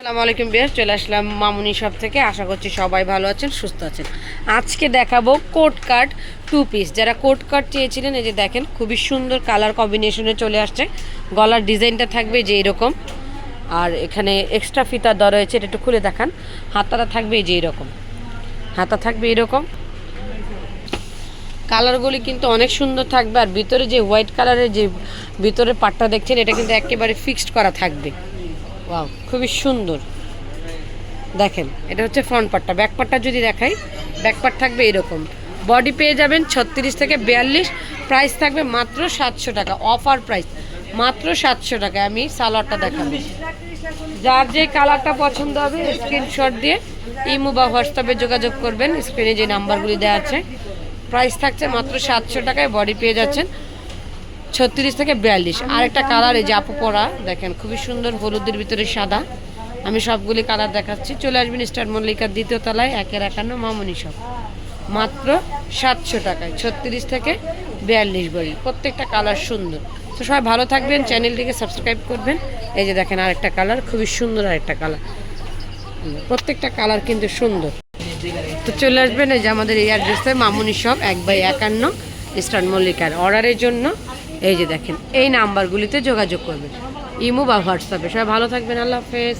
আসসালামু আলাইকুম বিয়ার, চলে আসলাম মামুনি শপ থেকে। আশা করছি সবাই ভালো আছেন, সুস্থ আছেন। আজকে দেখাবো কোট কাট টু পিস। যারা কোট কাট চেয়েছিলেন, এই যে দেখেন খুবই সুন্দর কালার কম্বিনেশনে চলে আসছে। গলার ডিজাইনটা থাকবে যে এরকম, আর এখানে এক্সট্রা ফিতা দেওয়া রয়েছে, এটা একটু খুলে দেখান। হাতাটা থাকবে যে এরকম, হাতা থাকবে এরকম। কালারগুলি কিন্তু অনেক সুন্দর থাকবে। আর ভিতরে যে হোয়াইট কালারের যে ভিতরের পাটটা দেখছেন, এটা কিন্তু একেবারে ফিক্সড করা থাকবে। ওয়াও, খুবই সুন্দর। দেখেন, এটা হচ্ছে ফ্রন্ট পার্টটা। ব্যাক পার্টটা যদি দেখাই, ব্যাক পার্ট থাকবে এরকম। বডি পেয়ে যাবেন 36 থেকে 42। প্রাইস থাকবে মাত্র 700 টাকা, অফার প্রাইস মাত্র 700 টাকা। আমি সালোয়ারটা দেখাবো। যার যে কালারটা পছন্দ হবে স্ক্রিনশট দিয়ে ইমো বা হোয়াটসঅ্যাপে যোগাযোগ করবেন। স্ক্রিনে যে নাম্বারগুলি দেওয়া আছে। প্রাইস থাকছে মাত্র 700 টাকায়। বডি পেয়ে যাচ্ছেন 36 থেকে 42। আরেকটা কালার এই যে আপু পরা, দেখেন খুবই সুন্দর, হলুদের ভিতরে সাদা। আমি সবগুলি কালার দেখাচ্ছি। চলে আসবেন স্টার মল্লিকার 2য় তলায় 151 মামুনি শপ। মাত্র 700 টাকায় 36 থেকে 42 বডি। প্রত্যেকটা কালার সুন্দর। তো সবাই ভালো থাকবেন, চ্যানেলটিকে সাবস্ক্রাইব করবেন। এই যে দেখেন আরেকটা কালার, খুবই সুন্দর আরেকটা কালার। প্রত্যেকটা কালার কিন্তু সুন্দর। তো চলে আসবেন এই যে আমাদের এই অ্যাড্রেসে, মামুনি শপ 1/51 স্টার মল্লিকার। অর্ডারের জন্য এই যে দেখেন এই নাম্বারগুলিতে যোগাযোগ করবেন, ইমো বা হোয়াটসঅ্যাপে। সবাই ভালো থাকবেন, আল্লাহ হাফেজ।